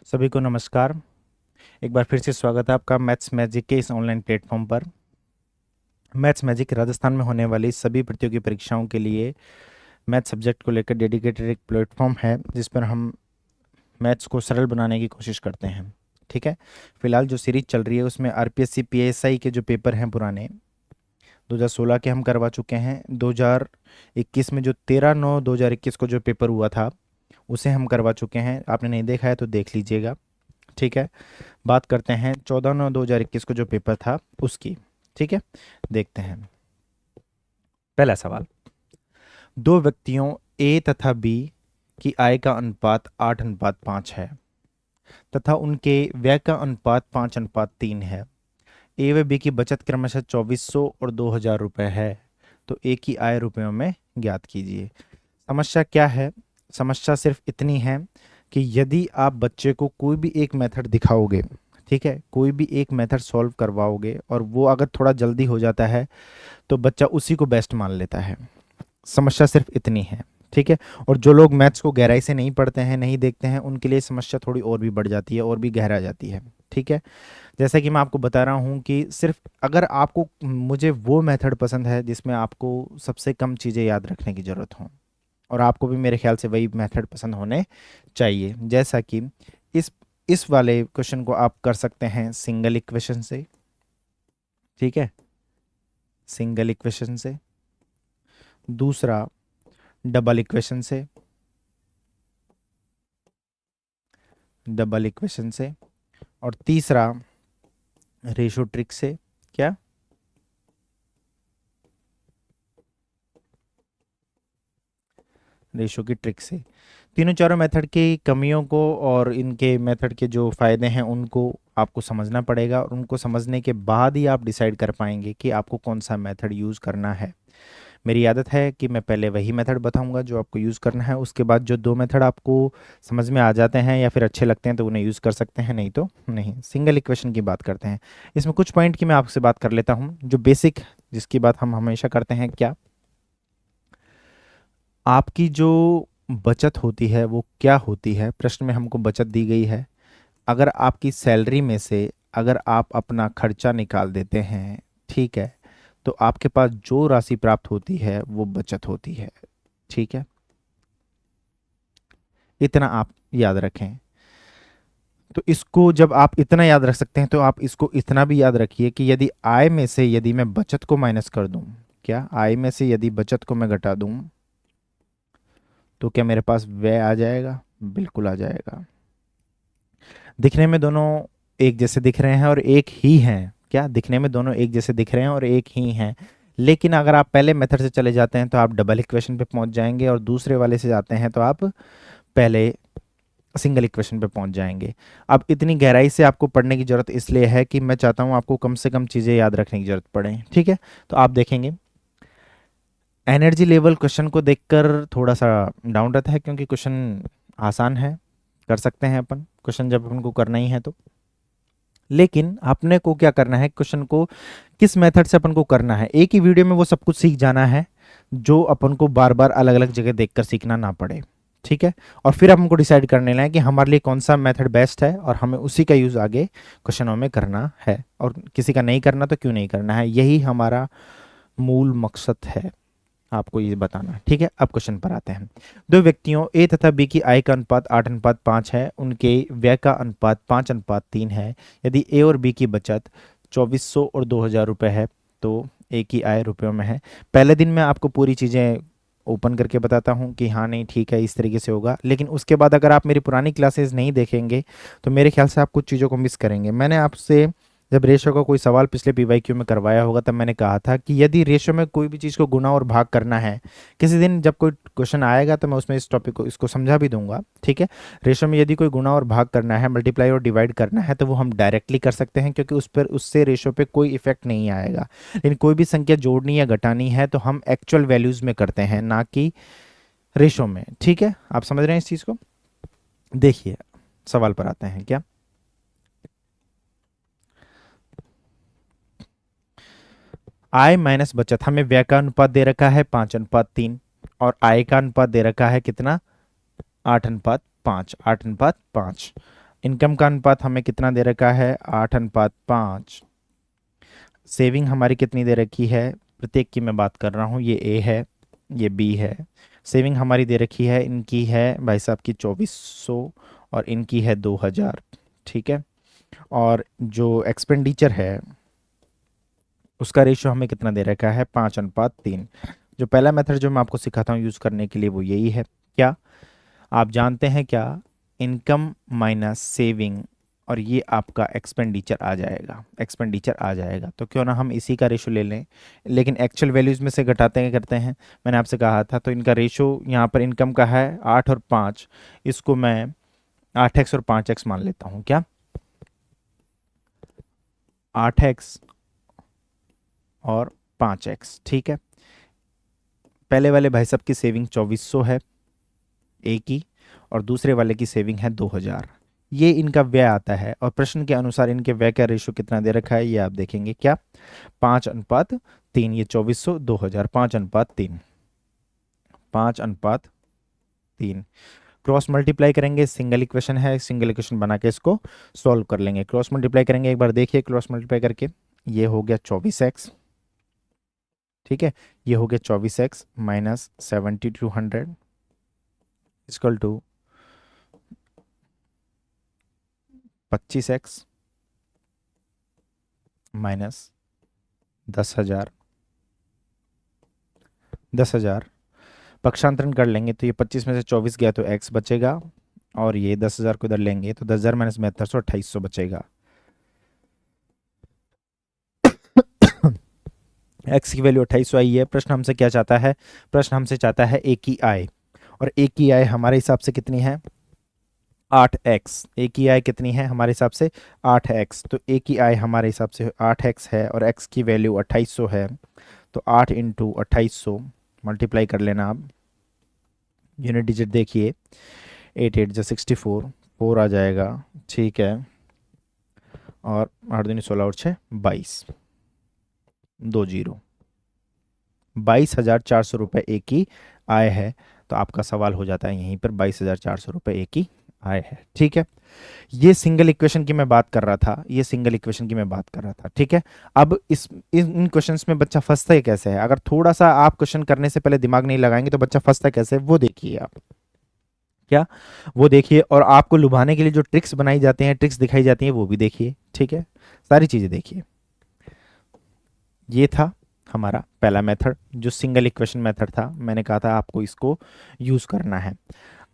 सभी को नमस्कार। एक बार फिर से स्वागत है आपका मैथ्स मैजिक के इस ऑनलाइन प्लेटफॉर्म पर। मैथ्स मैजिक राजस्थान में होने वाली सभी प्रतियोगी परीक्षाओं के लिए मैथ सब्जेक्ट को लेकर डेडिकेटेड एक प्लेटफॉर्म है जिस पर हम मैथ्स को सरल बनाने की कोशिश करते हैं। ठीक है, फिलहाल जो सीरीज चल रही है उसमें आरपीएससी पीएसआई के जो पेपर हैं पुराने 2016 के हम करवा चुके हैं। 2021 में जो 13/9/2021 को जो पेपर हुआ था उसे हम करवा चुके हैं। आपने नहीं देखा है तो देख लीजिएगा। ठीक है, बात करते हैं 14/9/2021 को जो पेपर था उसकी। ठीक है, देखते हैं। पहला सवाल, दो व्यक्तियों ए तथा बी की आय का अनुपात 8:5 है तथा उनके व्यय का अनुपात 5:3 है। ए व बी की बचत क्रमशः 2400 और 2000 रुपये है, तो ए की आय रुपयों में ज्ञात कीजिए। समस्या क्या है? समस्या सिर्फ इतनी है कि यदि आप बच्चे को कोई भी एक मेथड दिखाओगे, ठीक है, कोई भी एक मेथड सॉल्व करवाओगे और वो अगर थोड़ा जल्दी हो जाता है तो बच्चा उसी को बेस्ट मान लेता है। समस्या सिर्फ इतनी है। ठीक है, और जो लोग मैथ्स को गहराई से नहीं पढ़ते हैं, नहीं देखते हैं, उनके लिए समस्या थोड़ी और भी बढ़ जाती है और भी गहरा जाती है। ठीक है, जैसा कि मैं आपको बता रहा हूँ कि सिर्फ अगर आपको मुझे वो मेथड पसंद है जिसमें आपको सबसे कम चीज़ें याद रखने की ज़रूरत हो, और आपको भी मेरे ख्याल से वही मेथड पसंद होने चाहिए। जैसा कि इस इस वाले क्वेश्चन को आप कर सकते हैं सिंगल इक्वेशन से। ठीक है, सिंगल इक्वेशन से। दूसरा डबल इक्वेशन से, डबल इक्वेशन से। और तीसरा रेशो ट्रिक से। क्या? रेशो की ट्रिक से। तीनों चारों मेथड की कमियों को और इनके मेथड के जो फ़ायदे हैं उनको आपको समझना पड़ेगा, और उनको समझने के बाद ही आप डिसाइड कर पाएंगे कि आपको कौन सा मेथड यूज़ करना है। मेरी आदत है कि मैं पहले वही मेथड बताऊंगा जो आपको यूज़ करना है, उसके बाद जो दो मेथड आपको समझ में आ जाते हैं या फिर अच्छे लगते हैं तो उन्हें यूज़ कर सकते हैं, नहीं तो नहीं। सिंगल इक्वेशन की बात करते हैं। इसमें कुछ पॉइंट की मैं आपसे बात कर लेता हूँ जो बेसिक, जिसकी बात हम हमेशा करते हैं। क्या? आपकी जो बचत होती है वो क्या होती है? प्रश्न में हमको बचत दी गई है। अगर आपकी सैलरी में से अगर आप अपना खर्चा निकाल देते हैं, ठीक है, तो आपके पास जो राशि प्राप्त होती है वो बचत होती है। ठीक है, इतना आप याद रखें। तो इसको जब आप इतना याद रख सकते हैं तो आप इसको इतना भी याद रखिए कि यदि आय में से यदि मैं बचत को माइनस कर दूं, क्या आय में से यदि बचत को मैं घटा दूं तो क्या मेरे पास व्यय आ जाएगा? बिल्कुल आ जाएगा। दिखने में दोनों एक जैसे दिख रहे हैं और एक ही हैं। क्या? दिखने में दोनों एक जैसे दिख रहे हैं और एक ही हैं, लेकिन अगर आप पहले मेथड से चले जाते हैं तो आप डबल इक्वेशन पे पहुंच जाएंगे, और दूसरे वाले से जाते हैं तो आप पहले सिंगल इक्वेशन पे पहुंच जाएंगे। अब इतनी गहराई से आपको पढ़ने की ज़रूरत इसलिए है कि मैं चाहता हूं आपको कम से कम चीज़ें याद रखने की ज़रूरत पड़े। ठीक है, तो आप देखेंगे एनर्जी लेवल क्वेश्चन को देखकर थोड़ा सा डाउन रहता है क्योंकि क्वेश्चन आसान है, कर सकते हैं अपन क्वेश्चन जब अपन को करना ही है तो। लेकिन अपने को क्या करना है, क्वेश्चन को किस मेथड से अपन को करना है, एक ही वीडियो में वो सब कुछ सीख जाना है जो अपन को बार बार अलग अलग जगह देखकर सीखना ना पड़े। ठीक है, और फिर हमको डिसाइड करने लेना है कि हमारे लिए कौन सा मेथड बेस्ट है और हमें उसी का यूज़ आगे क्वेश्चनों में करना है, और किसी का नहीं करना तो क्यों नहीं करना है, यही हमारा मूल मकसद है, आपको ये बताना। ठीक है, अब क्वेश्चन पर आते हैं। दो व्यक्तियों ए तथा बी की आय का अनुपात 8:5 है, उनके व्यय का अनुपात 5:3 है। यदि ए और बी की बचत 2400 और 2000 रुपये है तो ए की आय रुपयों में है। पहले दिन मैं आपको पूरी चीज़ें ओपन करके बताता हूँ कि हाँ नहीं ठीक है इस तरीके से होगा, लेकिन उसके बाद अगर आप मेरी पुरानी क्लासेस नहीं देखेंगे तो मेरे ख्याल से आप कुछ चीज़ों को मिस करेंगे। मैंने आपसे जब रेशो का कोई सवाल पिछले पीवाईक्यू में करवाया होगा तब मैंने कहा था कि यदि रेशो में कोई भी चीज़ को गुना और भाग करना है, किसी दिन जब कोई क्वेश्चन आएगा तो मैं उसमें इस टॉपिक को इसको समझा भी दूंगा। ठीक है, रेशो में यदि कोई गुना और भाग करना है, मल्टीप्लाई और डिवाइड करना है तो वो हम डायरेक्टली कर सकते हैं क्योंकि उस पर उससे रेशो पे कोई इफेक्ट नहीं आएगा। लेकिन कोई भी संख्या जोड़नी या घटानी है तो हम एक्चुअल वैल्यूज़ में करते हैं, ना कि रेशो में। ठीक है, आप समझ रहे हैं इस चीज़ को? देखिए सवाल पर आते हैं। क्या? आय माइनस बचत, हमें व्यय का अनुपात दे रखा है 5:3 और आय का अनुपात दे रखा है कितना? 8:5। 8:5। इनकम का अनुपात हमें कितना दे रखा है, 8:5। सेविंग हमारी कितनी दे रखी है, प्रत्येक की मैं बात कर रहा हूँ, ये ए है, ये बी है। सेविंग हमारी दे रखी है, इनकी है भाई साहब की 2400 और इनकी है 2000। ठीक है। और जो एक्सपेंडिचर है उसका रेशियो हमें कितना दे रखा है, 5:3। जो पहला मेथड जो मैं आपको सिखाता हूँ यूज़ करने के लिए वो यही है। क्या आप जानते हैं क्या, इनकम माइनस सेविंग और ये आपका एक्सपेंडिचर आ जाएगा, एक्सपेंडिचर आ जाएगा। तो क्यों ना हम इसी का रेशो ले लें, लेकिन एक्चुअल वैल्यूज़ में से घटाते हैं करते हैं, मैंने आपसे कहा था। तो इनका रेशो यहाँ पर इनकम का है 8 और 5, इसको मैं 8x और 5x मान लेता हूँ। क्या 8x और 5x, ठीक है। पहले वाले भाई साहब की सेविंग 2400 है ए की, और दूसरे वाले की सेविंग है 2000। ये इनका व्यय आता है, और प्रश्न के अनुसार इनके व्यय का रेशो कितना दे रखा है ये आप देखेंगे। क्या 5:3। ये 2400 2000, 5:3, 5:3। क्रॉस मल्टीप्लाई करेंगे, सिंगल इक्वेशन है, सिंगल इक्वेशन बना के इसको सॉल्व कर लेंगे। क्रॉस मल्टीप्लाई करेंगे, एक बार देखिए क्रॉस मल्टीप्लाई करके, ये हो गया 24x। ठीक है, ये हो गया 24x minus 7200 equal to 25x minus 10,000। 10,000 पक्षांतरण कर लेंगे तो ये 25 में से 24 गया तो x बचेगा, और ये 10,000 को इधर लेंगे तो 10,000 माइनस 7200 2800 बचेगा। x की वैल्यू 2800 आई है। प्रश्न हमसे क्या चाहता है, प्रश्न हमसे चाहता है a की आय, और a की आय हमारे हिसाब से कितनी है, 8x। a की आय कितनी है हमारे हिसाब से 8x, तो a की आय हमारे हिसाब से 8x है, और x की वैल्यू 2800 है। तो 8 इंटू 2800 मल्टीप्लाई कर लेना आप, यूनिट डिजिट देखिए, 8 8 जो 64, 4 आ जाएगा। ठीक है, और 8 दूनी 16 और 6 22, 20, 22,400 रुपये एक की आय है। तो आपका सवाल हो जाता है यहीं पर, 22,400 रुपये एक की आय है। ठीक है, ये सिंगल इक्वेशन की मैं बात कर रहा था, ये सिंगल इक्वेशन की मैं बात कर रहा था। ठीक है, अब इन क्वेश्चंस में बच्चा फंसता है कैसे है, अगर थोड़ा सा आप क्वेश्चन करने से पहले दिमाग नहीं लगाएंगे तो बच्चा फंसता है कैसे, वो देखिए आप। क्या, वो देखिए, और आपको लुभाने के लिए जो ट्रिक्स बनाई जाती हैं, ट्रिक्स दिखाई जाती हैं, वो भी देखिए। ठीक है, सारी चीज़ें देखिए। ये था हमारा पहला मेथड जो सिंगल इक्वेशन मेथड था, मैंने कहा था आपको इसको यूज़ करना है।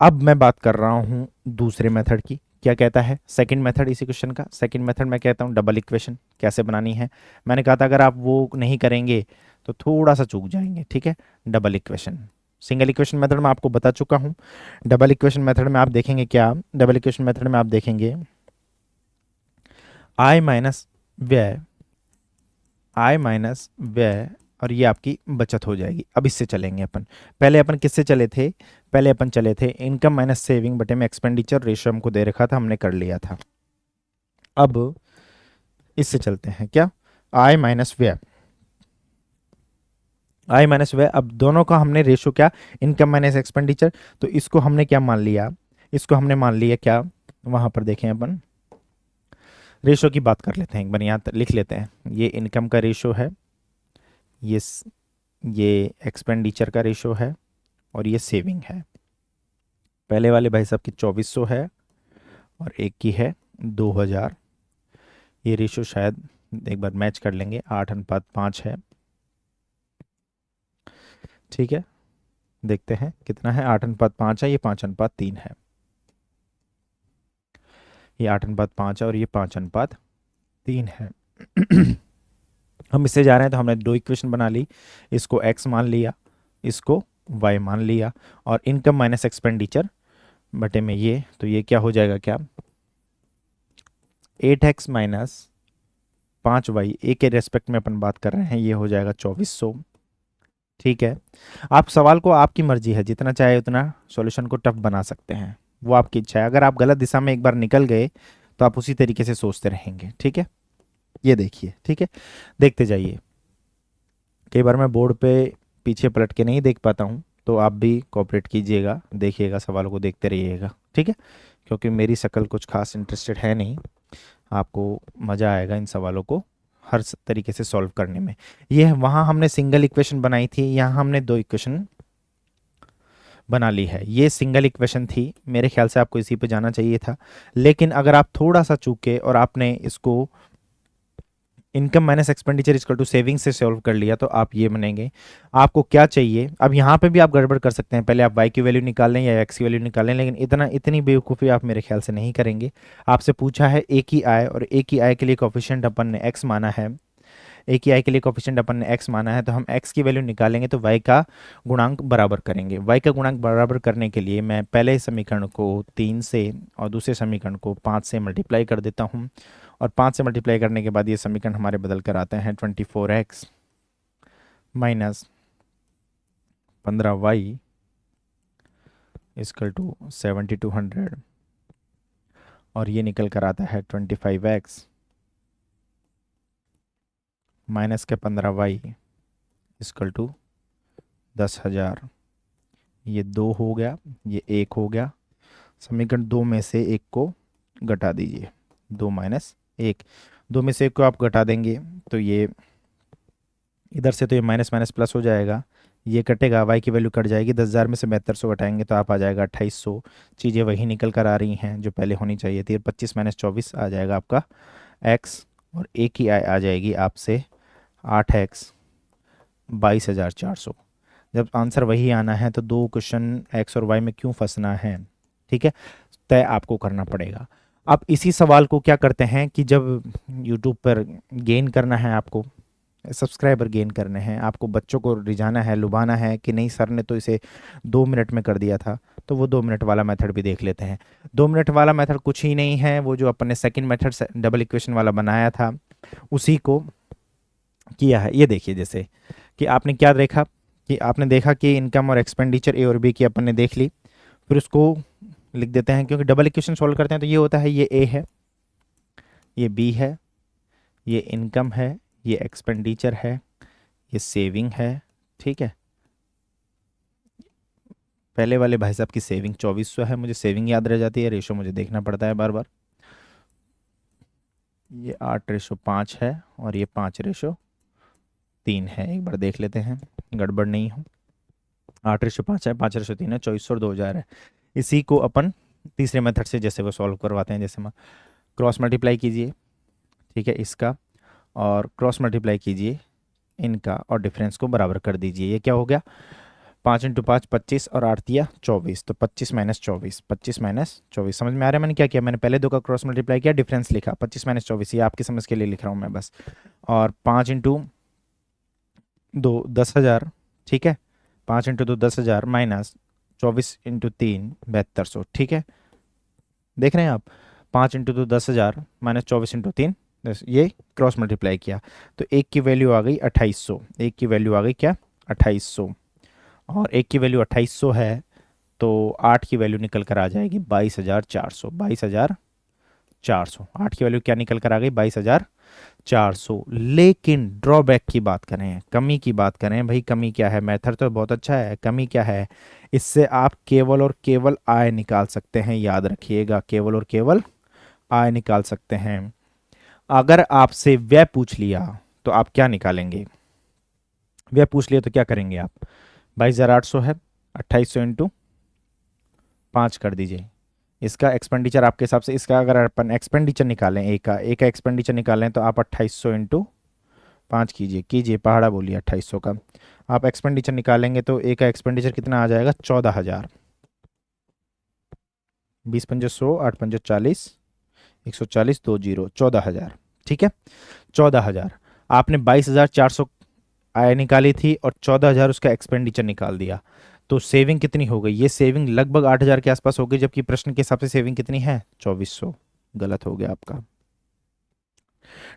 अब मैं बात कर रहा हूँ दूसरे मेथड की। क्या कहता है सेकंड मेथड इस इक्वेशन का, सेकंड मेथड मैं कहता हूँ डबल इक्वेशन कैसे बनानी है। मैंने कहा था अगर आप वो नहीं करेंगे तो थोड़ा सा चूक जाएंगे। ठीक है, double equation, single equation method में आपको बता चुका हूँ। डबल इक्वेशन मेथड में आप देखेंगे क्या, डबल इक्वेशन मेथड में आप देखेंगे आय माइनस व्यय, आय माइनस व्यय, और ये आपकी बचत हो जाएगी। अब इससे चलेंगे अपन, पहले अपन किससे चले थे, पहले अपन चले थे इनकम माइनस सेविंग बटे में एक्सपेंडिचर, रेशियो हमको दे रखा था, हमने कर लिया था। अब इससे चलते हैं, क्या आय माइनस व्यय, आय माइनस व्यय। अब दोनों का हमने रेशियो क्या, इनकम माइनस एक्सपेंडिचर, तो इसको हमने क्या मान लिया, इसको हमने मान लिया क्या, वहां पर देखें अपन रेशियो की बात कर लेते हैं, एक बार यहाँ लिख लेते हैं। ये इनकम का रेशियो है, ये ये एक्सपेंडिचर का रेशियो है, और ये सेविंग है। पहले वाले भाई साहब की 2400 है और एक की है 2000। ये रेशियो शायद एक बार मैच कर लेंगे, 8:5 है। ठीक है, देखते हैं कितना है, 8:5 है, ये 5:3 है। ये 8:5 है और ये 5:3 है। हम इससे जा रहे हैं तो हमने दो इक्वेशन बना ली, इसको x मान लिया, इसको y मान लिया, और इनकम माइनस एक्सपेंडिचर बटे में ये, तो ये क्या हो जाएगा, क्या 8x माइनस 5y, ए के रेस्पेक्ट में अपन बात कर रहे हैं, ये हो जाएगा 2400। ठीक है, आप सवाल को, आपकी मर्जी है, जितना चाहे उतना सॉल्यूशन को टफ बना सकते हैं, वो आपकी इच्छा है। अगर आप गलत दिशा में एक बार निकल गए तो आप उसी तरीके से सोचते रहेंगे। ठीक है, ये देखिए। ठीक है, देखते जाइए। कई बार मैं बोर्ड पे पीछे पलट के नहीं देख पाता हूँ, तो आप भी कोऑपरेट कीजिएगा, देखिएगा, सवालों को देखते रहिएगा। ठीक है, क्योंकि मेरी शक्ल कुछ खास इंटरेस्टेड है नहीं। आपको मज़ा आएगा इन सवालों को हर तरीके से सॉल्व करने में। ये वहाँ हमने सिंगल इक्वेशन बनाई थी, यहाँ हमने दो इक्वेशन बना ली है। ये सिंगल इक्वेशन थी, मेरे ख्याल से आपको इसी पे जाना चाहिए था। लेकिन अगर आप थोड़ा सा चूके और आपने इसको income minus expenditure equal to saving से सॉल्व कर लिया तो आप ये बनेंगे। आपको क्या चाहिए, अब यहाँ पे भी आप गड़बड़ कर सकते हैं, पहले आप वाई की वैल्यू निकाल लें या एक्स की वैल्यू निकाल लें, लेकिन इतनी बेवकूफ़ी आप मेरे ख्याल से नहीं करेंगे। आपसे पूछा है ए की आय, और ए की आय के लिए कोफिशिएंट अपन ने एक्स माना है, ए की आई के लिए कोफिशिएंट अपन ने एक्स माना है, तो हम एक्स की वैल्यू निकालेंगे तो वाई का गुणांक बराबर करेंगे। वाई का गुणांक बराबर करने के लिए मैं पहले समीकरण को 3 से और दूसरे समीकरण को 5 से मल्टीप्लाई कर देता हूँ, और 5 से मल्टीप्लाई करने के बाद ये समीकरण हमारे बदल कर आते हैं 24x minus 15y equal to 7200, और ये निकल कर आता है 25x माइनस के 15y इक्वल टू 10,000। ये 2 हो गया, ये 1 हो गया। समीकरण 2 में से 1 को घटा दीजिए, 2 माइनस 1, 2 में से 1 को आप घटा देंगे तो ये इधर से तो ये माइनस माइनस प्लस हो जाएगा, ये कटेगा, वाई की वैल्यू कट जाएगी, 10,000 में से 7200 घटाएंगे तो आप आ जाएगा 2800। चीज़ें वही निकल कर आ रही हैं जो पहले होनी चाहिए थी। 25 माइनस 24 आ जाएगा आपका एक्स, और ए की आय आ जाएगी आपसे 8x 22,400। जब आंसर वही आना है तो दो क्वेश्चन एक्स और वाई में क्यों फंसना है, ठीक है, तय आपको करना पड़ेगा। अब इसी सवाल को क्या करते हैं कि जब यूट्यूब पर गेन करना है, आपको सब्सक्राइबर गेन करने हैं, आपको बच्चों को रिझाना है, लुभाना है कि नहीं सर ने तो इसे 2 मिनट में कर दिया था, तो वो 2 मिनट वाला मेथड भी देख लेते हैं। 2 मिनट वाला मेथड कुछ ही नहीं है, वो जो अपन ने सेकंड मेथड डबल इक्वेशन वाला बनाया था उसी को किया है। ये देखिए, जैसे कि आपने क्या देखा कि आपने देखा कि इनकम और एक्सपेंडिचर ए और बी की अपन ने देख ली, फिर उसको लिख देते हैं, क्योंकि डबल इक्वेशन सॉल्व करते हैं तो ये होता है, ये ए है, ये बी है, ये इनकम है, ये एक्सपेंडिचर है, ये सेविंग है, ठीक है। पहले वाले भाई साहब की सेविंग 2400 है, मुझे सेविंग याद रह जाती है, रेशो मुझे देखना पड़ता है बार बार। ये 8:5 है और ये 5:3 है, एक बार देख लेते हैं गड़बड़ नहीं हो। 8:5 है, 5:3 है, 2400 और 2000 है। इसी को अपन तीसरे मेथड से जैसे वो सॉल्व करवाते हैं, जैसे क्रॉस मल्टीप्लाई कीजिए, ठीक है, इसका, और क्रॉस मल्टीप्लाई कीजिए इनका, और डिफरेंस को बराबर कर दीजिए। ये क्या हो गया, 5 × 5 25 और 8 दिया 24, तो 25 माइनस 24, 25 माइनस 24। समझ में आ रहा है मैंने क्या किया, मैंने पहले 2 का क्रॉस मल्टीप्लाई किया, डिफरेंस लिखा, 25 माइनस 24, ये आपकी समझ के लिए लिख रहा हूँ मैं बस। और 5 × 2 10,000, ठीक है, 5 × 2 10,000 माइनस 24 × 3 7200, ठीक है। देख रहे हैं आप, 5 × 2 10,000 माइनस 24 × 3, ये क्रॉस मल्टीप्लाई किया तो एक की वैल्यू आ गई 2800, एक की वैल्यू आ गई क्या 2800, और एक की वैल्यू 2800 है तो 8 की वैल्यू निकल कर आ जाएगी 22,400, 22,400। 8 की वैल्यू क्या निकल कर आ गई 22,400। लेकिन ड्रॉबैक की बात करें, कमी की बात करें, भाई कमी क्या है, मेथड तो बहुत अच्छा है, कमी क्या है, इससे आप केवल और केवल आय निकाल सकते हैं, याद रखिएगा, केवल और केवल आय निकाल सकते हैं। अगर आपसे व्यय पूछ लिया तो आप क्या निकालेंगे, व्यय पूछ लिया तो क्या करेंगे आप, 22,800 है, 2800 इंटू 5 कर दीजिए। इसका एक्सपेंडिचर आपके हिसाब से, इसका अगर अपन एक्सपेंडिचर निकालें, एक का एक्सपेंडिचर निकालें तो आप 2800 इंटू 5 कीजिए, पहाड़ा बोलिए 2800 का आप एक्सपेंडिचर निकालेंगे तो एक का एक्सपेंडिचर कितना आ जाएगा 14,000, 20 पंजे 100, 8 पंजे 40, 140 2 0, 14,000, ठीक है। 14,000 आपने 22,400 आय निकाली थी और 14,000 उसका एक्सपेंडिचर निकाल दिया, तो सेविंग कितनी हो गई, ये सेविंग लगभग 8,000 के आसपास हो गई, जबकि प्रश्न के हिसाब से सेविंग कितनी है 2400। गलत हो गया आपका।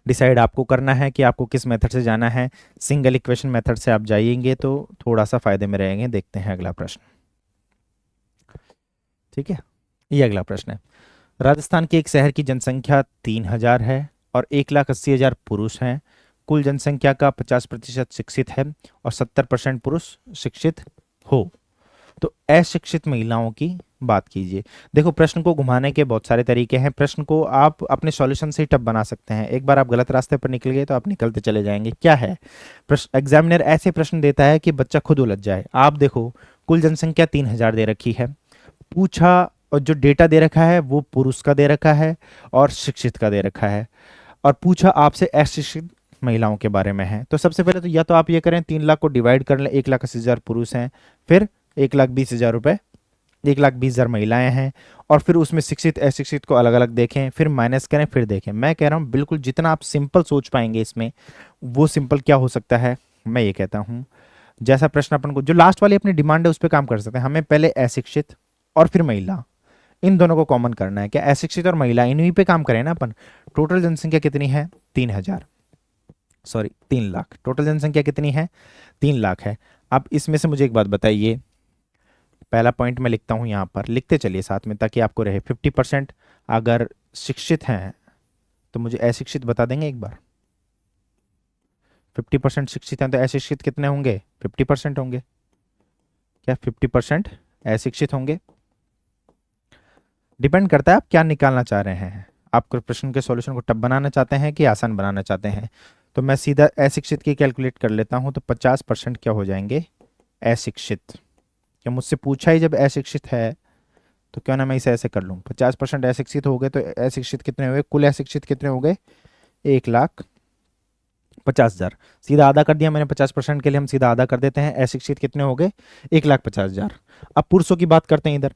डिसाइड आपको करना है कि आपको किस मेथड से जाना है। सिंगल इक्वेशन मेथड से आप जाइएंगे तो थोड़ा सा फायदे में रहेंगे। देखते हैं अगला प्रश्न, ठीक है। ये अगला प्रश्न है, राजस्थान के एक शहर की जनसंख्या 3,000 है और 1,80,000 पुरुष हैं। कुल जनसंख्या का 50% शिक्षित है और 70% पुरुष शिक्षित हो, तो अशिक्षित महिलाओं की बात कीजिए। देखो प्रश्न को घुमाने के बहुत सारे तरीके हैं, प्रश्न को आप अपने सॉल्यूशन से ही टफ बना सकते हैं। एक बार आप गलत रास्ते पर निकल गए तो आप निकलते चले जाएंगे। क्या है प्रश्न? एग्जामिनर ऐसे प्रश्न देता है कि बच्चा खुद उलझ जाए। आप देखो कुल जनसंख्या 3,000 दे रखी है, पूछा और जो डेटा दे रखा है वो पुरुष का दे रखा है और शिक्षित का दे रखा है, और पूछा आपसे अशिक्षित महिलाओं के बारे में है। तो सबसे पहले तो या तो आप ये करें 3 लाख को डिवाइड कर लें, 1,80,000 पुरुष हैं, फिर 1,20,000 रुपये, 1,20,000 महिलाएं हैं, और फिर उसमें शिक्षित अशिक्षित को अलग अलग देखें, फिर माइनस करें, फिर देखें। मैं कह रहा हूँ बिल्कुल जितना आप सिंपल सोच पाएंगे इसमें, वो सिंपल क्या हो सकता है, मैं ये कहता हूँ जैसा प्रश्न अपन को जो लास्ट वाली अपनी डिमांड है उस पर काम कर सकते हैं। हमें पहले अशिक्षित और फिर महिला, इन दोनों को कॉमन करना है। क्या अशिक्षित और महिला इन्हीं पे काम करें ना अपन। टोटल जनसंख्या कितनी है? 3,000, सॉरी 3 लाख। टोटल जनसंख्या कितनी है? 3 लाख है। अब इसमें से मुझे एक बात बताइए, पहला पॉइंट मैं लिखता हूं यहां पर, लिखते चलिए साथ में ताकि आपको रहे। 50% अगर शिक्षित हैं तो मुझे अशिक्षित बता देंगे एक बार। 50% शिक्षित हैं तो अशिक्षित कितने होंगे? 50% होंगे। क्या 50% अशिक्षित होंगे? डिपेंड करता है आप क्या निकालना चाह रहे हैं। आप प्रश्न के सॉल्यूशन को टफ बनाना चाहते हैं कि आसान बनाना चाहते हैं। तो मैं सीधा अशिक्षित की कैलकुलेट कर लेता हूं। तो 50% क्या हो जाएंगे? अशिक्षित। क्या मुझसे पूछा ही जब अशिक्षित है तो क्यों ना मैं इसे ऐसे कर लूँ। 50% अशिक्षित हो गए तो अशिक्षित कितने हो गए? कुल अशिक्षित कितने हो गए? 1,50,000। सीधा आधा कर दिया मैंने 50% के लिए, हम सीधा आधा कर देते हैं। अशिक्षित कितने हो गए? 1,50,000। अब पुरुषों की बात करते हैं। इधर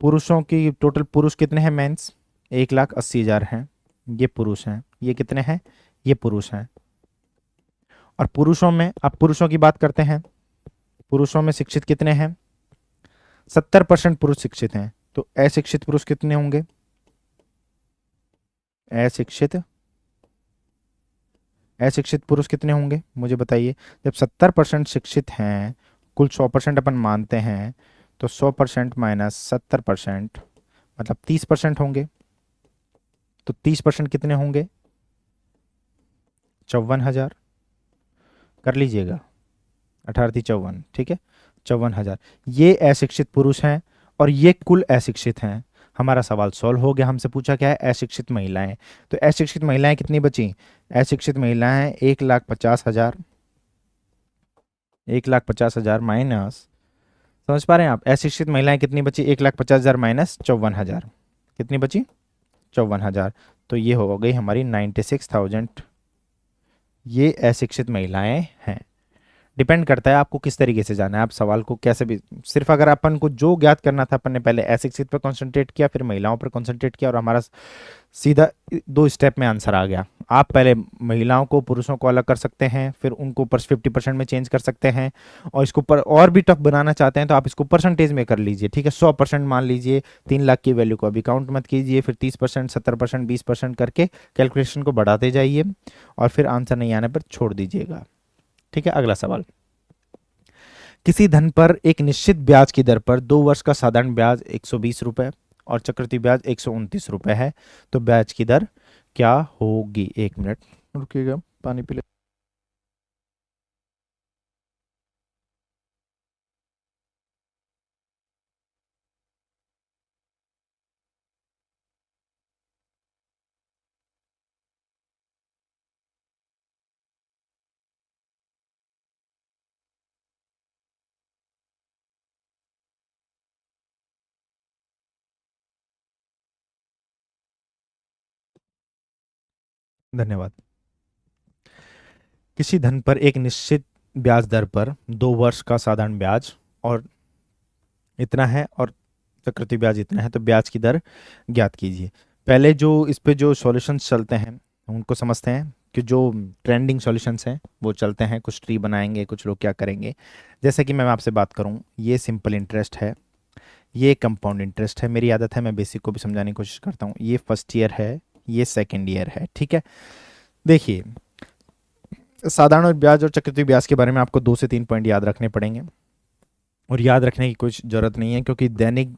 पुरुषों की टोटल पुरुष कितने हैं? मेंस 1,80,000 हैं, ये पुरुष हैं। ये कितने हैं? ये पुरुष हैं। और पुरुषों में, अब पुरुषों की बात करते हैं, पुरुषों में शिक्षित कितने हैं? 70% पुरुष शिक्षित हैं। तो अशिक्षित पुरुष कितने होंगे? अशिक्षित अशिक्षित पुरुष कितने होंगे मुझे बताइए। जब 70% शिक्षित हैं, कुल 100% अपन मानते हैं, तो 100% माइनस 70% मतलब 30% होंगे। तो 30% कितने होंगे? 54,000। कर लीजिएगा, 18×3 = 54, ठीक है, 54,000। ये अशिक्षित पुरुष हैं और ये कुल अशिक्षित हैं। हमारा सवाल सॉल्व हो गया। हमसे पूछा क्या है? अशिक्षित महिलाएं। तो अशिक्षित महिलाएं कितनी बची? अशिक्षित महिलाएं 1,50,000, 1,50,000 माइनस, समझ पा रहे हैं आप? अशिक्षित महिलाएं कितनी बची? 1,50,000 माइनस 54,000, कितनी बची? 54,000। तो ये हो गई हमारी 96,000। ये अशिक्षित महिलाएं हैं। डिपेंड करता है आपको किस तरीके से जाना है, आप सवाल को कैसे भी, सिर्फ अगर अपन को जो ज्ञात करना था अपन ने पहले अशिक्षित पर कंसंट्रेट किया, फिर महिलाओं पर कंसंट्रेट किया, और हमारा सीधा 2 स्टेप में आंसर आ गया। आप पहले महिलाओं को पुरुषों को अलग कर सकते हैं, फिर उनको 50% में चेंज कर सकते हैं, और इसको पर और भी टफ बनाना चाहते हैं तो आप इसको परसेंटेज में कर लीजिए, ठीक है। 100% मान लीजिए। 3 लाख की वैल्यू को अभी काउंट मत कीजिए, फिर 30%, 70%, 20% करके कैलकुलेशन को बढ़ाते जाइए, और फिर आंसर नहीं आने पर छोड़ दीजिएगा, ठीक है। अगला सवाल, किसी धन पर एक निश्चित ब्याज की दर पर 2 वर्ष का साधारण ब्याज 120 रुपए और चक्रवृद्धि ब्याज 129 रुपए है, तो ब्याज की दर क्या होगी? 1 मिनट रुकिएगा, पानी पी ले। धन्यवाद। किसी धन पर एक निश्चित ब्याज दर पर 2 वर्ष का साधारण ब्याज और इतना है और चक्रवृद्धि ब्याज इतना है, तो ब्याज की दर ज्ञात कीजिए। पहले जो इस पे जो सॉल्यूशंस चलते हैं उनको समझते हैं कि जो ट्रेंडिंग सॉल्यूशंस हैं वो चलते हैं। कुछ ट्री बनाएंगे, कुछ लोग क्या करेंगे, जैसे कि मैं आपसे बात करूं, ये सिंपल इंटरेस्ट है, ये कंपाउंड इंटरेस्ट है। मेरी आदत है मैं बेसिक को भी समझाने की कोशिश करता हूँ। ये फर्स्ट ईयर है, ये सेकेंड ईयर है, ठीक है। देखिए, साधारण ब्याज और चक्रवृद्धि ब्याज के बारे में आपको 2 से 3 पॉइंट याद रखने पड़ेंगे, और याद रखने की कुछ ज़रूरत नहीं है क्योंकि दैनिक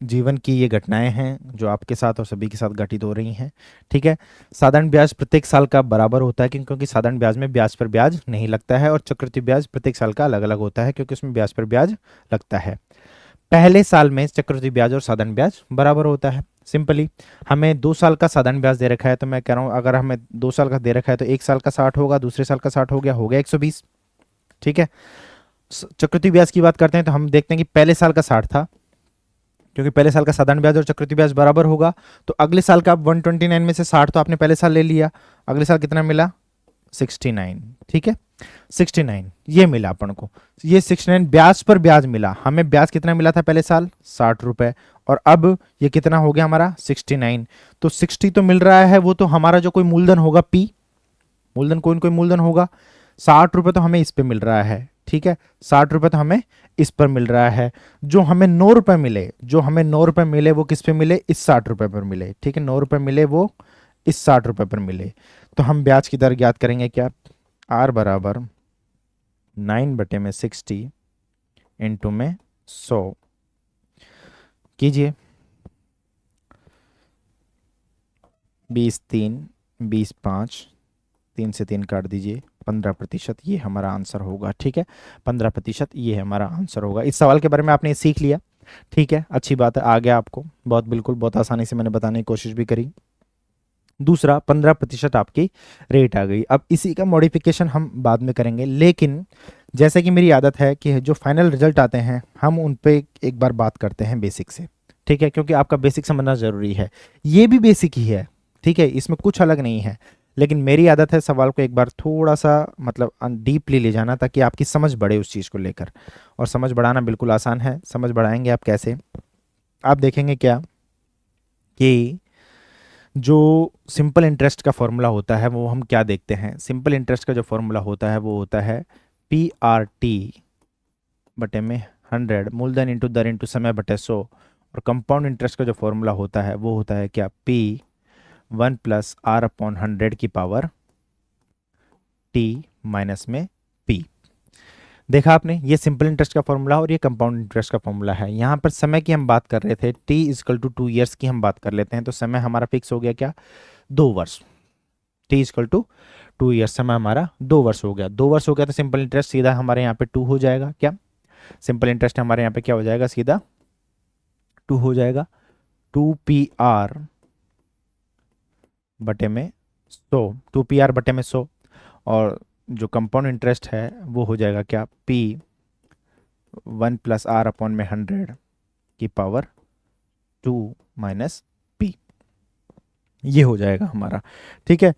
जीवन की ये घटनाएं हैं जो आपके साथ और सभी के साथ घटित हो रही हैं, ठीक है। साधारण ब्याज प्रत्येक साल का बराबर होता है क्योंकि साधारण ब्याज में ब्याज पर ब्याज नहीं लगता है, और चक्रवृद्धि ब्याज प्रत्येक साल का अलग अलग होता है क्योंकि उसमें ब्याज पर ब्याज लगता है। पहले साल में चक्रवृद्धि ब्याज और साधारण ब्याज बराबर होता है। सिंपली हमें 2 साल का साधारण ब्याज दे रखा है, तो मैं कह रहा हूँ अगर हमें 2 साल का दे रखा है तो 1 साल का 60 होगा, दूसरे साल का 60 हो गया 120। ठीक है, चक्रवृद्धि ब्याज की बात करते हैं तो हम देखते हैं कि पहले साल का 60 था, क्योंकि पहले साल का साधारण ब्याज और चक्रवृद्धि ब्याज बराबर होगा, तो अगले साल का 129 में से 60 तो आपने पहले साल ले लिया, अगले साल कितना मिला 69। ठीक है, 69 ये मिला अपन को, ये 69 ब्याज पर ब्याज मिला, हमें ब्याज कितना मिला था पहले साल 60 रुपए, और अब ये कितना हो गया हमारा 69। तो 60 तो मिल रहा है, वो तो हमारा जो कोई मूलधन होगा पी, मूलधन कोई न कोई मूलधन होगा, 60 रुपए तो हमें इस पे मिल रहा है। ठीक है, 60 रुपए तो हमें इस पर मिल रहा है। जो हमें 9 रुपए मिले, जो हमें 9 रुपए मिले वो किस पे मिले, इस 60 रुपए पर मिले। ठीक है, 9 रुपए मिले वो इस 60 रुपए पर मिले। तो हम ब्याज की दर ज्ञात करेंगे क्या, आर बराबर 9/60 इंटू में 100 कीजिए, 20 3 20 5, 3 से 3 काट दीजिए, 15% ये हमारा आंसर होगा। ठीक है, 15% ये हमारा आंसर होगा। इस सवाल के बारे में आपने सीख लिया। ठीक है, अच्छी बात है, आ गया आपको, बहुत बिल्कुल बहुत आसानी से मैंने बताने की कोशिश भी करी। दूसरा 15% आपकी रेट आ गई। अब इसी का मॉडिफिकेशन हम बाद में करेंगे, लेकिन जैसे कि मेरी आदत है कि जो फाइनल रिजल्ट आते हैं हम उन पे एक बार बात करते हैं बेसिक से। ठीक है, क्योंकि आपका बेसिक समझना ज़रूरी है, ये भी बेसिक ही है। ठीक है, इसमें कुछ अलग नहीं है, लेकिन मेरी आदत है सवाल को एक बार थोड़ा सा मतलब डीपली ले जाना, ताकि आपकी समझ बढ़े उस चीज़ को लेकर। और समझ बढ़ाना बिल्कुल आसान है। समझ बढ़ाएंगे आप कैसे, आप देखेंगे क्या कि जो सिंपल इंटरेस्ट का फॉर्मूला होता है वो हम क्या देखते हैं। सिंपल इंटरेस्ट का जो फॉर्मूला होता है वो होता है पी आर टी बटे में 100 मूलधन इंटू दर इंटू समय बटे 100। और कंपाउंड इंटरेस्ट का जो फॉर्मूला होता है वो होता है क्या, पी 1+R/100 की पावर टी माइनस में पी। देखा आपने, ये सिंपल इंटरेस्ट का फॉर्मूला और ये कंपाउंड इंटरेस्ट का फॉर्मूला है। यहाँ पर समय की हम बात कर रहे थे, t इजकल टू 2 ईयर्स की हम बात कर लेते हैं, तो समय हमारा फिक्स हो गया क्या, 2 वर्ष। t इजकल टू 2 ईयर्स, समय हमारा 2 वर्ष हो गया। 2 वर्ष हो गया तो सिंपल इंटरेस्ट सीधा हमारे यहाँ पे 2 हो जाएगा। क्या सिंपल इंटरेस्ट हमारे यहाँ पे क्या हो जाएगा, सीधा 2 हो जाएगा, 2PR बटे में 100, 2PR बटे में 100। और जो कंपाउंड इंटरेस्ट है वो हो जाएगा क्या, P 1+R/100 की पावर 2 माइनस P, ये हो जाएगा हमारा। ठीक है,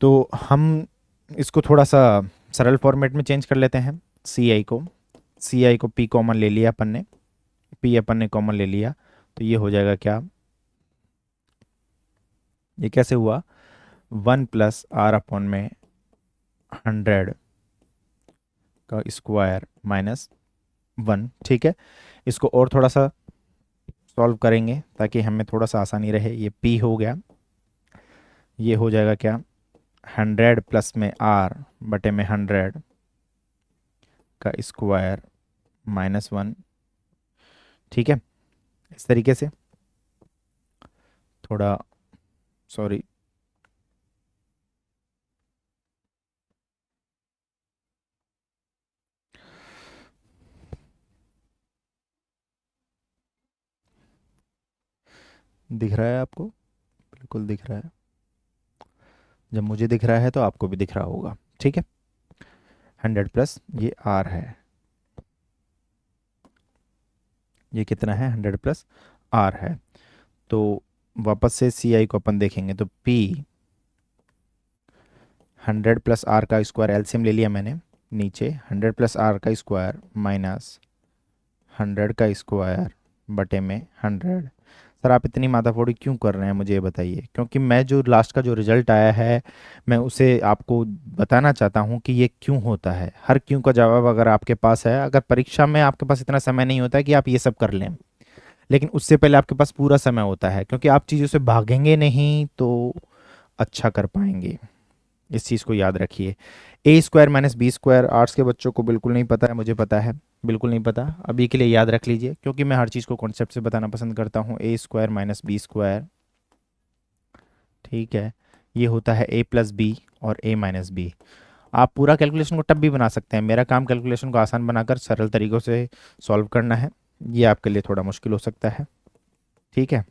तो हम इसको थोड़ा सा सरल फॉर्मेट में चेंज कर लेते हैं। CI को P कॉमन ले लिया अपन ने, P अपन ने कॉमन ले लिया, तो ये हो जाएगा क्या, ये कैसे हुआ, 1+R/100 का स्क्वायर माइनस 1। ठीक है, इसको और थोड़ा सा सॉल्व करेंगे ताकि हमें थोड़ा सा आसानी रहे। ये P हो गया, ये हो जाएगा क्या, 100 प्लस में R बटे में 100 का स्क्वायर माइनस 1। ठीक है, इस तरीके से थोड़ा सॉरी दिख रहा है आपको, बिल्कुल दिख रहा है, जब मुझे दिख रहा है तो आपको भी दिख रहा होगा। ठीक है, 100 प्लस ये R है, ये कितना है, 100 प्लस R है। तो वापस से CI को अपन देखेंगे तो P 100 प्लस R का स्क्वायर, एलसीएम ले लिया मैंने, नीचे 100 प्लस R का स्क्वायर माइनस 100 का स्क्वायर बटे में 100। सर आप इतनी माथाफोड़ी क्यों कर रहे हैं मुझे ये बताइए, क्योंकि मैं जो लास्ट का जो रिजल्ट आया है मैं उसे आपको बताना चाहता हूँ कि ये क्यों होता है। हर क्यों का जवाब अगर आपके पास है, अगर परीक्षा में आपके पास इतना समय नहीं होता है कि आप ये सब कर लें, लेकिन उससे पहले आपके पास पूरा समय होता है, क्योंकि आप चीज़ों से भागेंगे नहीं तो अच्छा कर पाएंगे। इस चीज़ को याद रखिए। A² - B², आर्ट्स के बच्चों को बिल्कुल नहीं पता है, मुझे पता है, बिल्कुल नहीं पता, अभी के लिए याद रख लीजिए, क्योंकि मैं हर चीज़ को कॉन्सेप्ट से बताना पसंद करता हूँ। A² - B², ठीक है, ये होता है A+B और A-B। आप पूरा कैलकुलेशन को तब भी बना सकते हैं, मेरा काम कैलकुलेशन को आसान बनाकर सरल तरीक़ों से सॉल्व करना है। ये आपके लिए थोड़ा मुश्किल हो सकता है। ठीक है,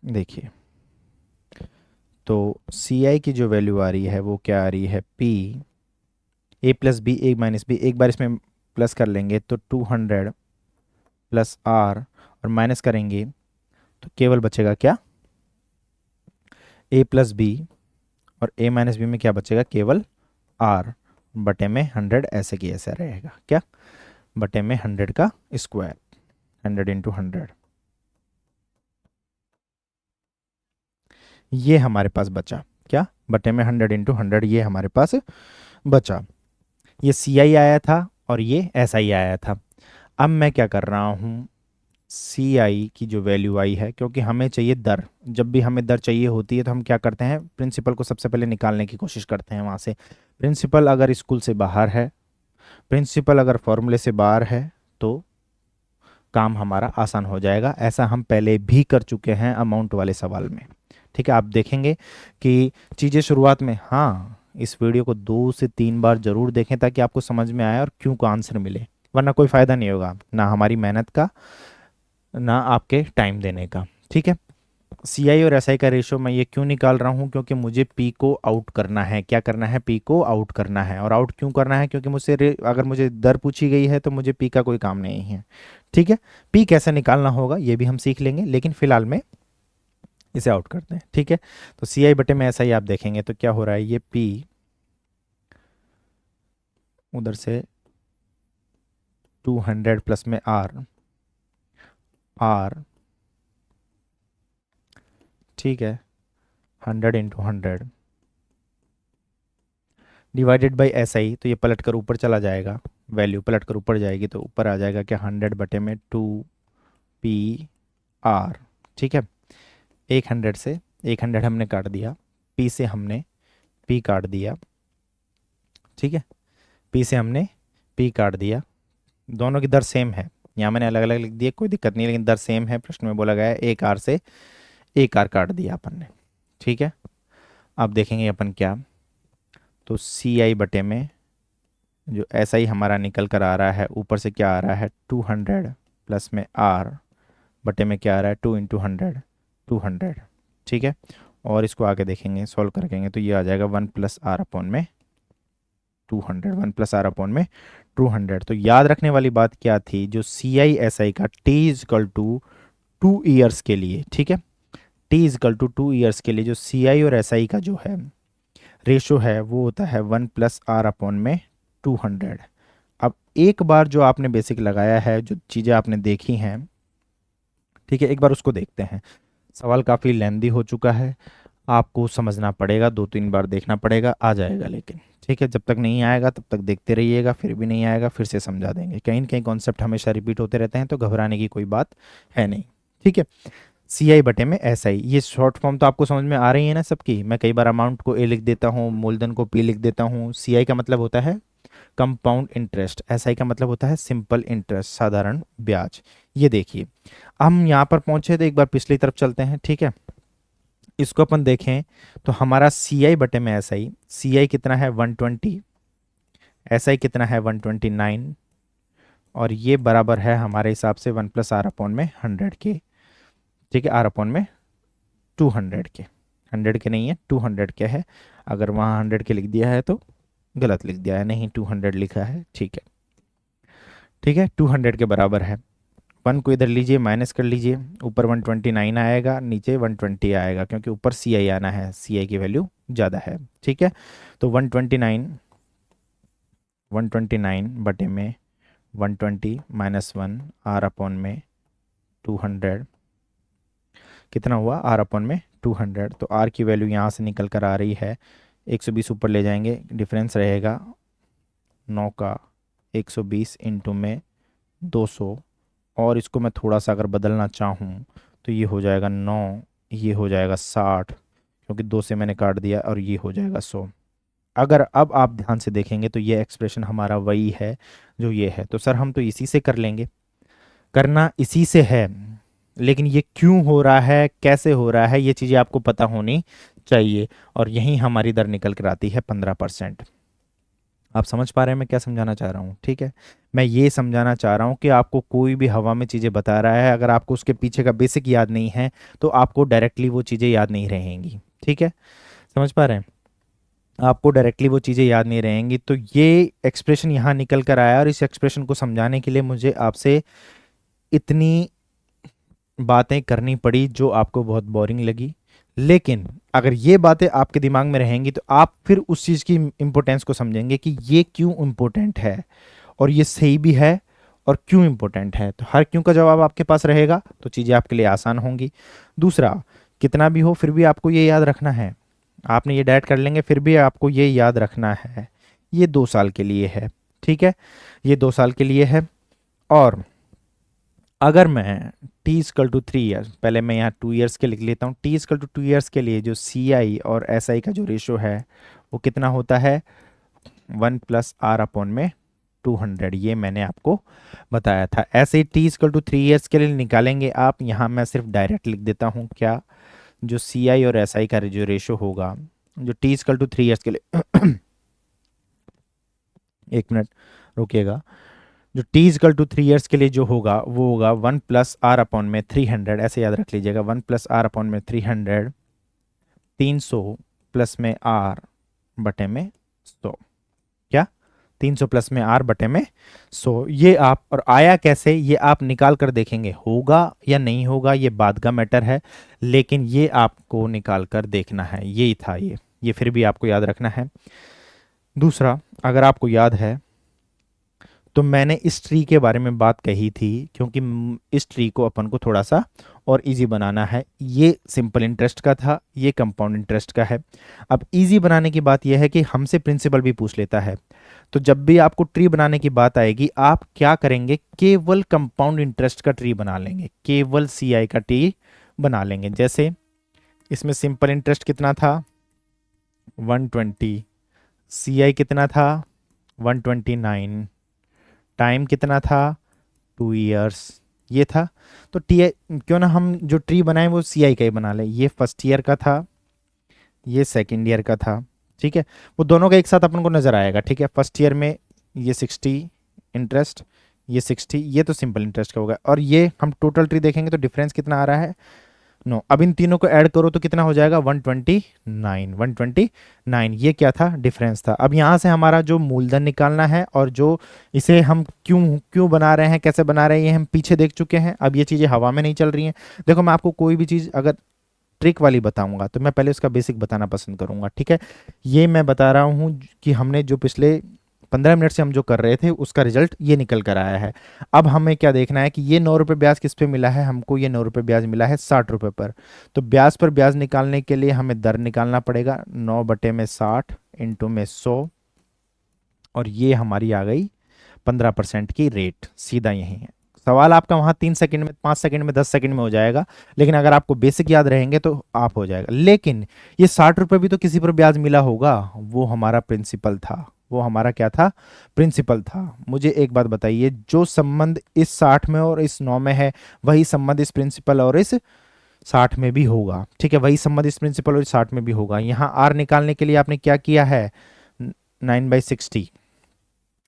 देखिए तो सी आई की जो वैल्यू आ रही है वो क्या आ रही है, P A plus B A minus B, एक बार इसमें प्लस कर लेंगे तो 200 प्लस आर, और माइनस करेंगे तो केवल बचेगा क्या, ए प्लस बी, और ए माइनस बी में क्या बचेगा, केवल आर बटे में 100, ऐसे की ऐसा रहेगा क्या, बटे में 100 का स्क्वायर, 100 इंटू 100, ये हमारे पास बचा क्या, बटे में 100 इंटू 100, ये हमारे पास बचा। ये सी आई आया था और ये एस आई आया था। अब मैं क्या कर रहा हूँ, सी आई की जो वैल्यू आई है, क्योंकि हमें चाहिए दर, जब भी हमें दर चाहिए होती है तो हम क्या करते हैं, प्रिंसिपल को सबसे पहले निकालने की कोशिश करते हैं वहाँ से। प्रिंसिपल अगर स्कूल से बाहर है, प्रिंसिपल अगर फॉर्मूले से बाहर है, तो काम हमारा आसान हो जाएगा। ऐसा हम पहले भी कर चुके हैं अमाउंट वाले सवाल में। ठीक है, आप देखेंगे कि चीज़ें शुरुआत में, हाँ इस वीडियो को 2 से 3 बार जरूर देखें ताकि आपको समझ में आए और क्यों का आंसर मिले, वरना कोई फ़ायदा नहीं होगा, ना हमारी मेहनत का ना आपके टाइम देने का। ठीक है, सी आई और एस आई का रेशो मैं ये क्यों निकाल रहा हूँ, क्योंकि मुझे पी को आउट करना है। क्या करना है, पी को आउट करना है। और आउट क्यों करना है, क्योंकि मुझसे अगर मुझे दर पूछी गई है तो मुझे पी का कोई काम नहीं है। ठीक है, पी कैसे निकालना होगा ये भी हम सीख लेंगे, लेकिन फिलहाल में इसे आउट करते हैं। ठीक है, तो सी आई बटे में एस आई आप देखेंगे तो क्या हो रहा है, ये पी उधर से 200 प्लस में आर, आर ठीक है 100 into 100 divided by S I, तो ये पलट कर ऊपर चला जाएगा, वैल्यू पलट कर ऊपर जाएगी तो ऊपर आ जाएगा क्या, 100 बटे में 2 पी आर। ठीक है, 100 से 100 हमने काट दिया, पी से हमने पी काट दिया। ठीक है, पी से हमने पी काट दिया, दोनों की दर सेम है, यहाँ मैंने अलग अलग लिख दिया कोई दिक्कत नहीं, लेकिन दर सेम है, प्रश्न में बोला गया है एक आर से एक आर काट दिया अपन ने। ठीक है, अब देखेंगे अपन क्या, तो सी आई बटे में जो ऐसा ही हमारा निकल कर आ रहा है, ऊपर से क्या आ रहा है 200 प्लस में आर बटे में क्या आ रहा है 2 इंटू 100, 200। ठीक है, और इसको आगे देखेंगे सॉल्व करेंगे तो ये आ जाएगा 1 प्लस आर अपॉन में 200, 1 प्लस आर अपॉन में 200। तो याद रखने वाली बात क्या थी, जो सी आई एस आई का टी इजकल टू 2 ईयर्स के लिए, ठीक है, टी इजकल टू 2 ईयर्स के लिए जो सी आई और एस आई का जो है रेशो है वो होता है 1 प्लस आर अपॉन में 200। अब एक बार जो आपने बेसिक लगाया है, जो चीज़ें आपने देखी हैं, ठीक है, एक बार उसको देखते हैं। सवाल काफ़ी लेंदी हो चुका है, आपको समझना पड़ेगा, 2-3 बार देखना पड़ेगा, आ जाएगा लेकिन। ठीक है, जब तक नहीं आएगा तब तक देखते रहिएगा, फिर भी नहीं आएगा फिर से समझा देंगे। कहीं न कहीं कॉन्सेप्ट हमेशा रिपीट होते रहते हैं तो घबराने की कोई बात है नहीं। ठीक है, सी आई बटे में एस आई, ये शॉर्ट फॉर्म तो आपको समझ में आ रही है ना सबकी। मैं कई बार अमाउंट को ए लिख देता हूँ, मूलधन को पी लिख देता हूँ। सी आई का मतलब होता है कंपाउंड इंटरेस्ट, एस आई का मतलब होता है सिंपल इंटरेस्ट, साधारण ब्याज। ये देखिए, हम यहाँ पर पहुंचे तो एक बार पिछली तरफ चलते हैं। ठीक है, इसको अपन देखें तो हमारा सी आई बटे में एस आई, सी आई कितना है 120, एस आई कितना है 129, और ये बराबर है हमारे हिसाब से 1 प्लस आर अपॉन में 100 के। ठीक है, आर अपॉन में 200 के, 100 के नहीं है 200 के है, अगर वहाँ 100 के लिख दिया है तो गलत लिख दिया है, नहीं 200 लिखा है। ठीक है, ठीक है 200 के बराबर है। 1 को इधर लीजिए, माइनस कर लीजिए, ऊपर 129 आएगा, नीचे 120 आएगा, क्योंकि ऊपर सी आई आना है, सी आई की वैल्यू ज़्यादा है। ठीक है, तो 129 बटे में 120 माइनस 1 आर अपॉन में 200 कितना हुआ, आर अपॉन में 200। तो आर की वैल्यू यहाँ से निकल कर आ रही है 120, ऊपर ले जाएंगे डिफरेंस रहेगा 9 का 120 इंटू में 200, और इसको मैं थोड़ा सा अगर बदलना चाहूँ तो ये हो जाएगा 9, ये हो जाएगा 60, क्योंकि 2 से मैंने काट दिया, और ये हो जाएगा 100। अगर अब आप ध्यान से देखेंगे तो ये एक्सप्रेशन हमारा वही है जो ये है। तो सर हम तो इसी से कर लेंगे, करना इसी से है, लेकिन ये क्यों हो रहा है, कैसे हो रहा है, ये चीज़ें आपको पता होनी चाहिए। और यहीं हमारी दर निकल कर आती है 15%। आप समझ पा रहे हैं मैं क्या समझाना चाह रहा हूँ। ठीक है, मैं ये समझाना चाह रहा हूँ कि आपको कोई भी हवा में चीज़ें बता रहा है, अगर आपको उसके पीछे का बेसिक याद नहीं है तो आपको डायरेक्टली वो चीज़ें याद नहीं रहेंगी। ठीक है, समझ पा रहे हैं? आपको डायरेक्टली वो चीज़ें याद नहीं रहेंगी। तो ये एक्सप्रेशन यहाँ निकल कर आया, और इस एक्सप्रेशन को समझाने के लिए मुझे आपसे इतनी बातें करनी पड़ी जो आपको बहुत बोरिंग लगी। लेकिन अगर ये बातें आपके दिमाग में रहेंगी तो आप फिर उस चीज़ की इम्पोर्टेंस को समझेंगे कि ये क्यों इम्पोर्टेंट है और ये सही भी है और क्यों इम्पोर्टेंट है। तो हर क्यों का जवाब आपके पास रहेगा तो चीज़ें आपके लिए आसान होंगी। दूसरा, कितना भी हो फिर भी आपको ये याद रखना है, आपने ये डाइट कर लेंगे फिर भी आपको ये याद रखना है, ये 2 साल के लिए है। ठीक है, ये 2 साल के लिए है। और अगर मैं t इजकल टू 3 ईयर्स, पहले मैं यहाँ 2 ईयर्स के लिख लेता हूँ, t इजकल टू 2 ईयर्स के लिए जो सी आई और एस आई का जो रेशो है वो कितना होता है, 1+r/200। ये मैंने आपको बताया था। ऐसे ही t इजकल टू 3 ईयर्स के लिए निकालेंगे आप, यहाँ मैं सिर्फ डायरेक्ट लिख देता हूँ क्या, जो सी आई और एस आई का जो रेशो होगा, जो t इजकल टू 3 ईयर्स के लिए एक मिनट रुकिएगा, जो t इजकल टू 3 ईयर्स के लिए जो होगा वो होगा 1+r/300। ऐसे याद रख लीजिएगा, 1+r/300, 300 प्लस में r बटे में 100। क्या, 300 प्लस में r बटे में 100। ये आप, और आया कैसे ये आप निकाल कर देखेंगे, होगा या नहीं होगा ये बाद का मैटर है, लेकिन ये आपको निकाल कर देखना है। यही था ये फिर भी आपको याद रखना है। दूसरा, अगर आपको याद है तो मैंने इस ट्री के बारे में बात कही थी, क्योंकि इस ट्री को अपन को थोड़ा सा और इजी बनाना है। ये सिंपल इंटरेस्ट का था, ये कंपाउंड इंटरेस्ट का है। अब इजी बनाने की बात यह है कि हमसे प्रिंसिपल भी पूछ लेता है, तो जब भी आपको ट्री बनाने की बात आएगी आप क्या करेंगे, केवल कंपाउंड इंटरेस्ट का ट्री बना लेंगे, केवल सी आई का ट्री बना लेंगे। जैसे इसमें सिंपल इंटरेस्ट कितना था, 120, सी आई कितना था, 129, टाइम कितना था, 2 ईयर्स, ये था। तो टी क्यों ना हम जो ट्री बनाए वो सी आई का ही बना लें। ये फर्स्ट ईयर का था, ये सेकेंड ईयर का था। ठीक है, वो दोनों का एक साथ अपन को नज़र आएगा। ठीक है, फर्स्ट ईयर में ये 60 इंटरेस्ट, ये 60, ये तो सिंपल इंटरेस्ट का होगा। और ये हम टोटल ट्री देखेंगे तो डिफरेंस कितना आ रहा है, नो। अब इन तीनों को ऐड करो तो कितना हो जाएगा, 129, 129। ये क्या था, डिफरेंस था। अब यहाँ से हमारा जो मूलधन निकालना है, और जो इसे हम क्यों क्यों बना रहे हैं, कैसे बना रहे हैं, ये हम पीछे देख चुके हैं। अब ये चीज़ें हवा में नहीं चल रही हैं। देखो, मैं आपको कोई भी चीज़ अगर ट्रिक वाली बताऊंगा तो मैं पहले उसका बेसिक बताना पसंद करूंगा। ठीक है, ये मैं बता रहा हूँ कि हमने जो पिछले 15 मिनट से हम जो कर रहे थे उसका रिजल्ट ये निकल कर आया है। अब हमें क्या देखना है कि ये 9 रुपये ब्याज किस पे मिला है, हमको ये 9 रुपये ब्याज मिला है 60 रुपये पर। तो ब्याज पर ब्याज निकालने के लिए हमें दर निकालना पड़ेगा, 9/60 इंटू में 100, और ये हमारी आ गई 15% की रेट, सीधा यही है। सवाल आपका वहाँ 3 सेकंड में, 5 सेकंड में, 10 सेकंड में हो जाएगा, लेकिन अगर आपको बेसिक याद रहेंगे तो आप हो जाएगा। लेकिन ये 60 रुपये भी तो किसी पर ब्याज मिला होगा, वो हमारा प्रिंसिपल था। वो हमारा क्या था, प्रिंसिपल था। मुझे एक बात बताइए, जो संबंध इस 60 में और इस 9 में है वही संबंध इस प्रिंसिपल और इस 60 में भी होगा। ठीक है, वही संबंध इस प्रिंसिपल और इस 60 में भी होगा। यहाँ आर निकालने के लिए आपने क्या किया है, 9/60।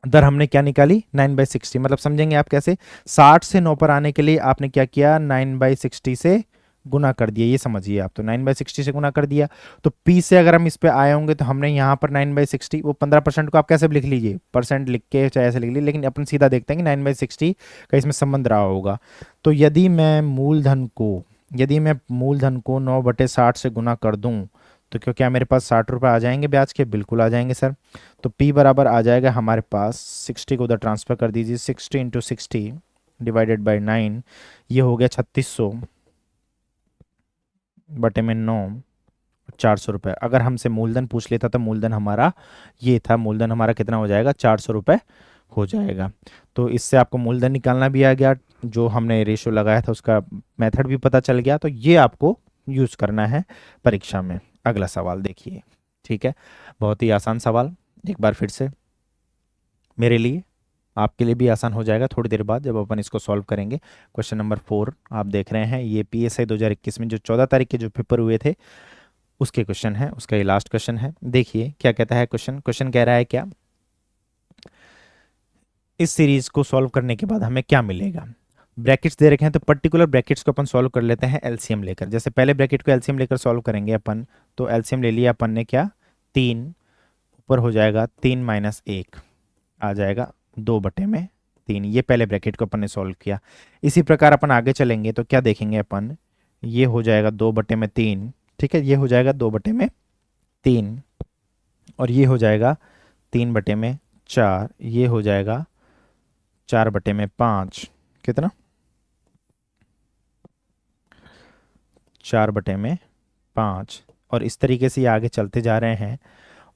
दर हमने क्या निकाली, 9/60। मतलब समझेंगे आप कैसे, 60 से 9 पर आने के लिए आपने क्या किया, 9/60 से गुना कर दिया। ये समझिए आप, तो 9/60 से गुना कर दिया। तो P से अगर हम इस पे आए होंगे तो हमने यहाँ पर 9/60, वो 15% को आप कैसे भी लिख लीजिए, परसेंट लिख के चाहे ऐसे लिख लीजिए, लेकिन अपन सीधा देखते हैं कि 9/60 का इसमें संबंध रहा होगा। तो यदि मैं मूलधन को 9/60 से गुना कर दूं तो क्या मेरे पास 60 रुपये आ जाएंगे ब्याज के, बिल्कुल आ जाएंगे सर। तो P बराबर आ जाएगा हमारे पास, 60 को उधर ट्रांसफर कर दीजिए, 60 इंटू 60 डिवाइडेड बाई 9, ये हो गया 3600 बटे में 9, 400 रुपये। अगर हमसे मूलधन पूछ लेता तो मूलधन हमारा ये था, मूलधन हमारा कितना हो जाएगा, 400 रुपये हो जाएगा। तो इससे आपको मूलधन निकालना भी आ गया, जो हमने रेशो लगाया था उसका मेथड भी पता चल गया। तो ये आपको यूज़ करना है परीक्षा में। अगला सवाल देखिए। ठीक है, बहुत ही आसान सवाल, एक बार फिर से मेरे लिए, आपके लिए भी आसान हो जाएगा थोड़ी देर बाद जब अपन इसको सॉल्व करेंगे। क्वेश्चन नंबर 4 आप देख रहे हैं, ये PSI 2021 में जो 14 तारीख के जो पेपर हुए थे उसके क्वेश्चन है, उसका ये लास्ट क्वेश्चन है। देखिए क्या कहता है क्वेश्चन। क्वेश्चन कह रहा है क्या, इस सीरीज को सॉल्व करने के बाद हमें क्या मिलेगा। ब्रैकेट्स दे रखे हैं तो पर्टिकुलर ब्रैकेट्स को अपन सॉल्व कर लेते हैं एलसीएम लेकर। जैसे पहले ब्रैकेट को एलसीएम लेकर सॉल्व करेंगे अपन, तो एलसीएम ले लिया अपन ने क्या, 3, ऊपर हो जाएगा 3 - 1 आ जाएगा 2/3। ये पहले ब्रैकेट को अपन ने सॉल्व किया। इसी प्रकार अपन आगे चलेंगे तो क्या देखेंगे अपन, ये हो जाएगा 2/3, ठीक है, ये हो जाएगा 2/3 और ये हो जाएगा 3/4, ये हो जाएगा 4/5, कितना, 4/5। और इस तरीके से ये आगे चलते जा रहे हैं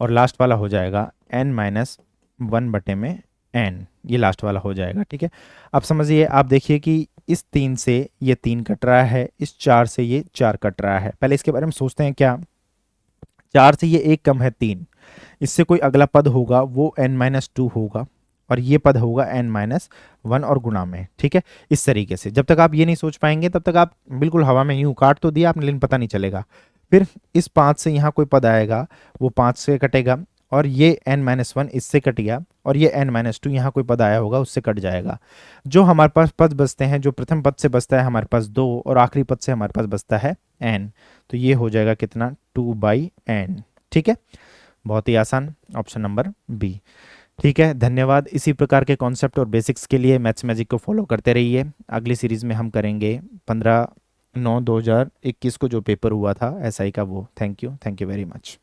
और लास्ट वाला हो जाएगा n-1/n, ये लास्ट वाला हो जाएगा, ठीक है। अब समझिए, आप देखिए कि इस 3 से ये 3 कट रहा है, इस 4 से ये 4 कट रहा है। पहले इसके बारे में सोचते हैं, क्या 4 से ये 1 कम है 3, इससे कोई अगला पद होगा वो n-2 होगा और ये पद होगा n-1 और गुणा में, ठीक है। इस तरीके से जब तक आप ये नहीं सोच पाएंगे तब तक आप बिल्कुल हवा में यूं काट तो दिया आपने लेकिन पता नहीं चलेगा। फिर इस 5 से यहाँ कोई पद आएगा, वो 5 से कटेगा और ये n-1 इससे कट गया और ये n-2 यहाँ कोई पद आया होगा उससे कट जाएगा। जो हमारे पास पद बचते हैं, जो प्रथम पद से बचता है हमारे पास 2 और आखिरी पद से हमारे पास बचता है n, तो ये हो जाएगा कितना, 2/n, ठीक है। बहुत ही आसान, ऑप्शन नंबर बी, ठीक है। धन्यवाद। इसी प्रकार के कॉन्सेप्ट और बेसिक्स के लिए मैथ्स मैजिक को फॉलो करते रहिए। अगली सीरीज में हम करेंगे 15/9/2021 को जो पेपर हुआ था एसआई का, वो। Thank you very much.